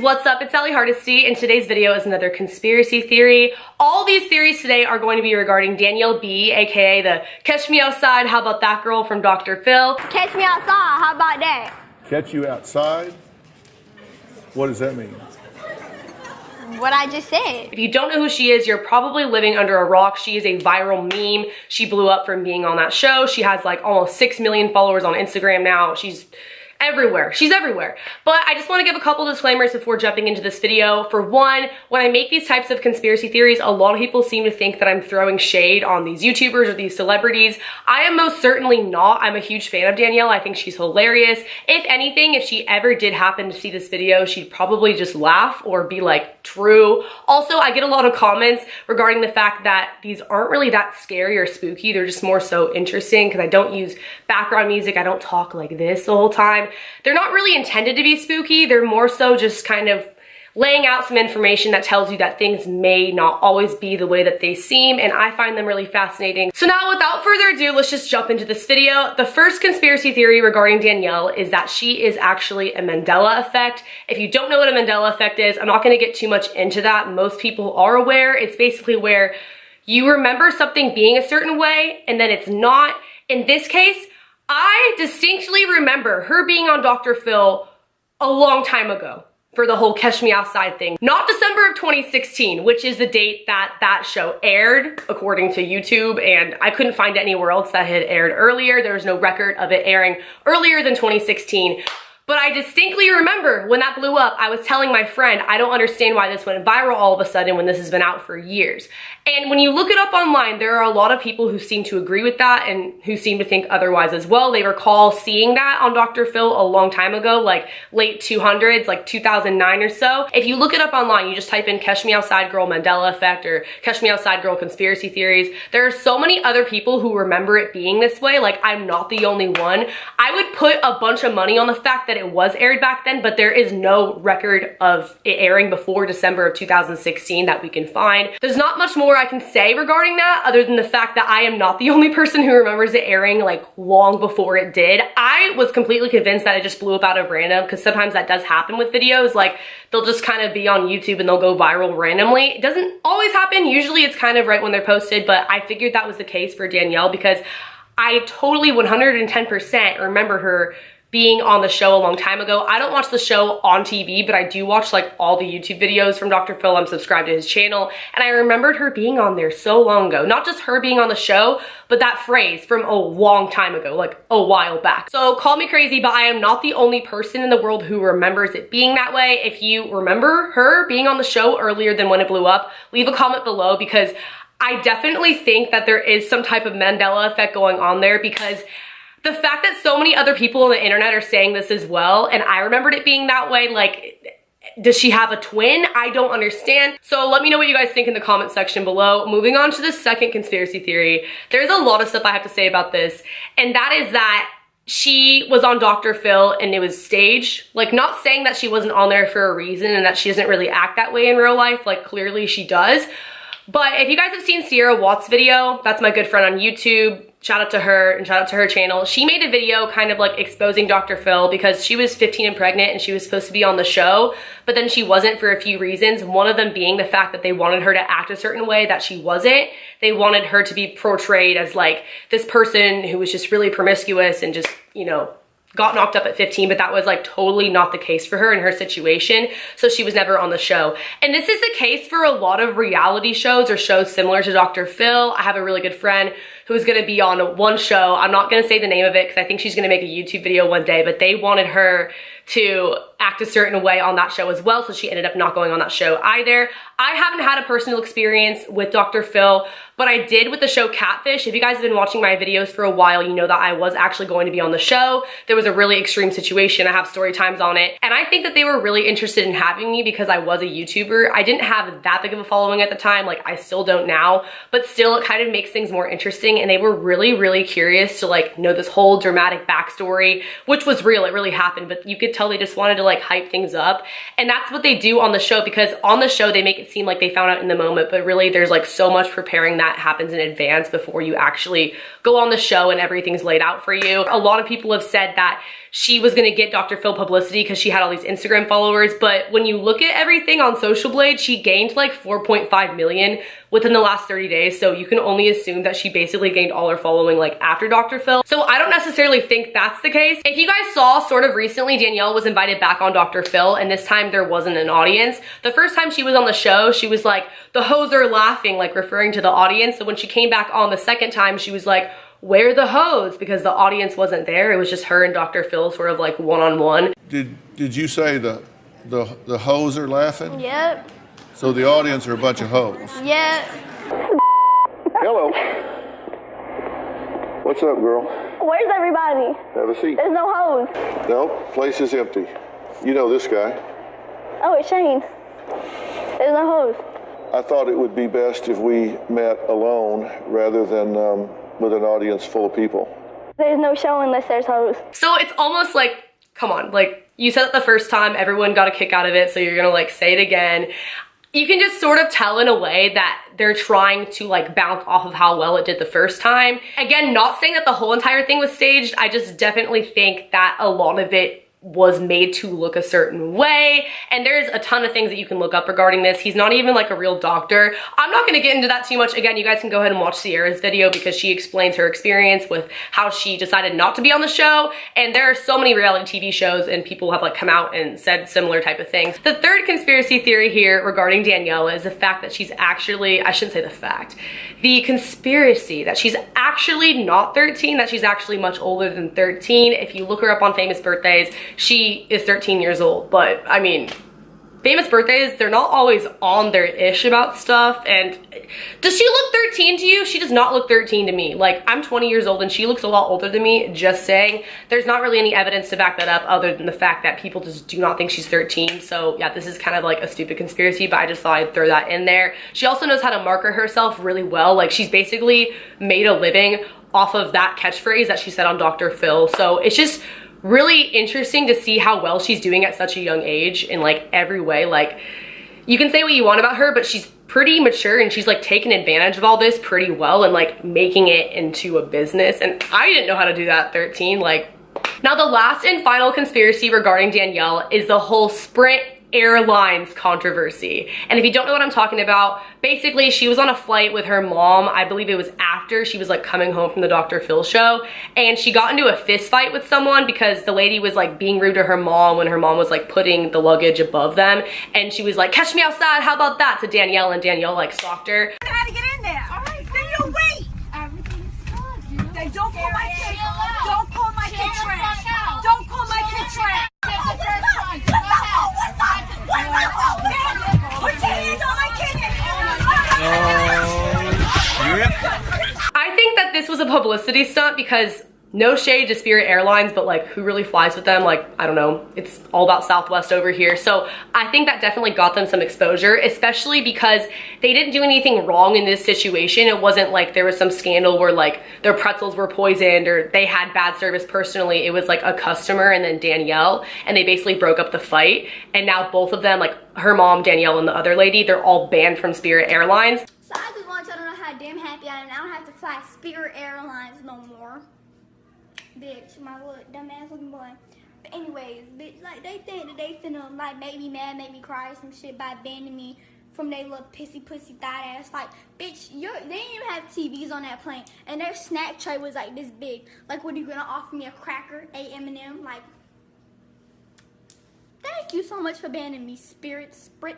what's up? It's Sally Hardesty, and today's video is another conspiracy theory. All these theories today are going to be regarding Danielle B, aka the Catch Me Outside, how about that girl from Dr. Phil. Catch me outside, how about that? Catch you outside? What does that mean? What I just said. If you don't know who she is, you're probably living under a rock. She is a viral meme. She blew up from being on that show. She has like almost 6 million followers on Instagram now. She's everywhere. She's everywhere. But I just want to give a couple disclaimers before jumping into this video. For one, when I make these types of conspiracy theories, a lot of people seem to think that I'm throwing shade on these YouTubers or these celebrities. I am most certainly not. I'm a huge fan of Danielle. I think she's hilarious. If anything, if she ever did happen to see this video, she'd probably just laugh or be like, true. Also, I get a lot of comments regarding the fact that these aren't really that scary or spooky. They're just more so interesting because I don't use background music. I don't talk like this the whole time. They're not really intended to be spooky. They're more so just kind of laying out some information that tells you that things may not always be the way that they seem, and I find them really fascinating. So now, without further ado, let's just jump into this video. The first conspiracy theory regarding Danielle is that she is actually a Mandela effect. If you don't know what a Mandela effect is, I'm not going to get too much into that. Most people are aware. It's basically where you remember something being a certain way, and then it's not. In this case, I distinctly remember her being on Dr. Phil a long time ago for the whole Catch Me Outside thing. Not December of 2016, which is the date that that show aired, according to YouTube, and I couldn't find anywhere else that had aired earlier. There was no record of it airing earlier than 2016. But I distinctly remember when that blew up, I was telling my friend, I don't understand why this went viral all of a sudden when this has been out for years. And when you look it up online, there are a lot of people who seem to agree with that and who seem to think otherwise as well. They recall seeing that on Dr. Phil a long time ago, like late 200s, like 2009 or so. If you look it up online, you just type in Catch Me Outside Girl Mandela Effect or Catch Me Outside Girl Conspiracy Theories. There are so many other people who remember it being this way. Like, I'm not the only one. I would put a bunch of money on the fact that it was aired back then, but there is no record of it airing before December of 2016 that we can find. There's not much more I can say regarding that other than the fact that I am not the only person who remembers it airing like long before it did. I was completely convinced that it just blew up out of random, because sometimes that does happen with videos. Like, they'll just kind of be on YouTube and they'll go viral randomly. It doesn't always happen. Usually it's kind of right when they're posted, but I figured that was the case for Danielle because I totally 110% remember her being on the show a long time ago. I don't watch the show on TV, but I do watch like all the YouTube videos from Dr. Phil. I'm subscribed to his channel, and I remembered her being on there so long ago. Not just her being on the show, but that phrase from a long time ago, like a while back. So call me crazy, but I am not the only person in the world who remembers it being that way. If you remember her being on the show earlier than when it blew up, leave a comment below, because I definitely think that there is some type of Mandela effect going on there, because the fact that so many other people on the internet are saying this as well, and I remembered it being that way, like, does she have a twin? I don't understand. So let me know what you guys think in the comment section below. Moving on to the second conspiracy theory, there's a lot of stuff I have to say about this, and that is that she was on Dr. Phil and it was staged. Like, not saying that she wasn't on there for a reason and that she doesn't really act that way in real life, like clearly she does. But if you guys have seen Sierra Watts' video, that's my good friend on YouTube, shout out to her and shout out to her channel. She made a video kind of like exposing Dr. Phil because she was 15 and pregnant and she was supposed to be on the show, but then she wasn't for a few reasons. One of them being the fact that they wanted her to act a certain way that she wasn't. They wanted her to be portrayed as like this person who was just really promiscuous and just, you know, got knocked up at 15, but that was like totally not the case for her in her situation. So she was never on the show. And this is the case for a lot of reality shows or shows similar to Dr. Phil. I have a really good friend who is gonna be on one show. I'm not gonna say the name of it because I think she's gonna make a YouTube video one day, but they wanted her to act a certain way on that show as well, so she ended up not going on that show either. I haven't had a personal experience with Dr. Phil, but I did with the show Catfish. If you guys have been watching my videos for a while, you know that I was actually going to be on the show. There was a really extreme situation. I have story times on it, and I think that they were really interested in having me because I was a YouTuber. I didn't have that big of a following at the time, like I still don't now, but still it kind of makes things more interesting, and they were really, really curious to like know this whole dramatic backstory, which was real, it really happened, but you could tell they just wanted to like hype things up. And that's what they do on the show, because on the show they make it seem like they found out in the moment, but really there's like so much preparing that that happens in advance before you actually go on the show and everything's laid out for you. A lot of people have said that she was gonna get Dr. Phil publicity because she had all these Instagram followers, but when you look at everything on Social Blade, she gained like 4.5 million within the last 30 days, so you can only assume that she basically gained all her following like after Dr. Phil. So I don't necessarily think that's the case. If you guys saw sort of recently, Danielle was invited back on Dr. Phil, and this time there wasn't an audience. The first time she was on the show, she was like, the hoes are laughing, like referring to the audience. So when she came back on the second time, she was like, where are the hoes? Because the audience wasn't there. It was just her and Dr. Phil sort of like one-on-one. Did you say the hoes are laughing? Yep. So the audience are a bunch of hoes. Yep. Hello. What's up, girl? Where's everybody? Have a seat. There's no hose. No, place is empty. You know this guy. Oh, it's Shane. There's no hose. I thought it would be best if we met alone rather than with an audience full of people. There's no show unless there's hose. So it's almost like, come on, like you said it the first time, everyone got a kick out of it, so you're gonna like say it again. You can just sort of tell in a way that they're trying to like bounce off of how well it did the first time. Again, not saying that the whole entire thing was staged, I just definitely think that a lot of it was made to look a certain way, and there's a ton of things that you can look up regarding this. He's not even like a real doctor. I'm not gonna get into that too much. Again, you guys can go ahead and watch Sierra's video because she explains her experience with how she decided not to be on the show, and there are so many reality TV shows and people have like come out and said similar type of things. The third conspiracy theory here regarding Danielle is the fact that she's actually, I shouldn't say the fact, the conspiracy that she's actually not 13, that she's actually much older than 13. If you look her up on Famous Birthdays, she is 13 years old, but I mean, Famous Birthdays, they're not always on their ish about stuff. And does she look 13 to you? She does not look 13 to me. Like, I'm 20 years old and she looks a lot older than me, just saying. There's not really any evidence to back that up other than the fact that people just do not think she's 13. So yeah, this is kind of like a stupid conspiracy, but I just thought I'd throw that in there. She also knows how to market herself really well. Like, she's basically made a living off of that catchphrase that she said on Dr. Phil. So it's just really interesting to see how well she's doing at such a young age in like every way. Like, you can say what you want about her, but she's pretty mature and she's like taking advantage of all this pretty well and like making it into a business. And I didn't know how to do that at 13. Like, now the last and final conspiracy regarding Danielle is the whole Sprint Airlines controversy. And if you don't know what I'm talking about, basically she was on a flight with her mom. I believe it was after she was like coming home from the Dr. Phil show, and she got into a fist fight with someone because the lady was like being rude to her mom when her mom was like putting the luggage above them, and she was like, catch me outside, how about that, to Danielle, and Danielle like stalked her. How to get in there? All right, then you wait. Everything's good. Then don't call my kid. Don't call my kid trash. Don't call my kid trash. I think that this was a publicity stunt because no shade to Spirit Airlines, but like, who really flies with them? Like, I don't know, it's all about Southwest over here. So I think that definitely got them some exposure, especially because they didn't do anything wrong in this situation. It wasn't like there was some scandal where like their pretzels were poisoned or they had bad service personally. It was like a customer and then Danielle, and they basically broke up the fight. And now both of them, like her mom, Danielle, and the other lady, they're all banned from Spirit Airlines. So I just want y'all to know how damn happy I am. I don't have to fly Spirit Airlines no more. Bitch, my little dumbass looking boy. But anyways, bitch, like they think that they finna like make me mad, make me cry some shit by banning me from their little pissy pussy thigh ass. Like, bitch, they didn't even have TVs on that plane, and their snack tray was like this big. Like, what are you gonna offer me, a cracker, a M&M? Like, thank you so much for banning me, Sprint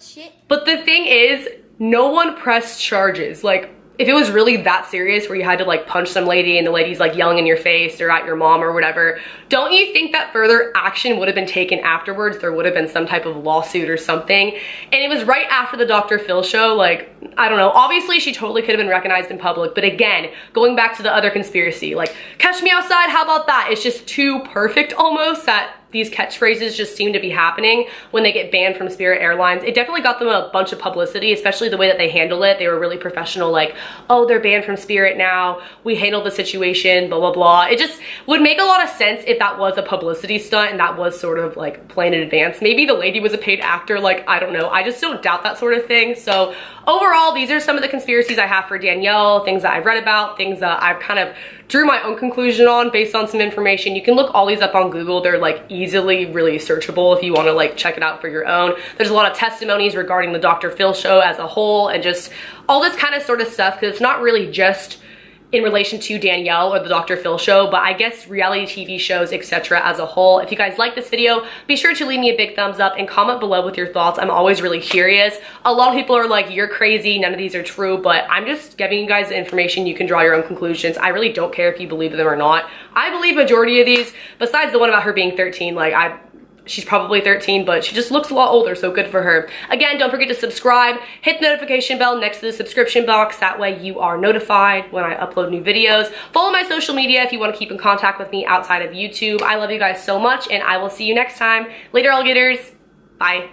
shit. But the thing is, no one pressed charges. Like, if it was really that serious where you had to like punch some lady and the lady's like yelling in your face or at your mom or whatever, don't you think that further action would have been taken afterwards? There would have been some type of lawsuit or something. And it was right after the Dr. Phil show. Like, I don't know, obviously she totally could have been recognized in public, but again, going back to the other conspiracy, like, catch me outside, how about that? It's just too perfect almost that these catchphrases just seem to be happening when they get banned from Spirit Airlines. It definitely got them a bunch of publicity, especially the way that they handled it. They were really professional, like, oh, they're banned from Spirit now, we handled the situation, blah, blah, blah. It just would make a lot of sense if that was a publicity stunt and that was sort of like planned in advance. Maybe the lady was a paid actor, like, I don't know. I just don't doubt that sort of thing. So overall, overall, these are some of the conspiracies I have for Danielle, things that I've read about, things that I've kind of drew my own conclusion on based on some information. You can look all these up on Google. They're like easily really searchable if you want to like check it out for your own. There's a lot of testimonies regarding the Dr. Phil show as a whole and just all this kind of sort of stuff, because it's not really just in relation to Danielle or the Dr. Phil show, but I guess reality TV shows, etc. as a whole. If you guys like this video, be sure to leave me a big thumbs up and comment below with your thoughts. I'm always really curious. A lot of people are like, you're crazy, none of these are true, but I'm just giving you guys the information. You can draw your own conclusions. I really don't care if you believe them or not. I believe majority of these, besides the one about her being 13, like she's probably 13, but she just looks a lot older, so good for her. Again, don't forget to subscribe, hit the notification bell next to the subscription box. That way you are notified when I upload new videos. Follow my social media if you want to keep in contact with me outside of YouTube. I love you guys so much, and I will see you next time. Later, alligators. Bye.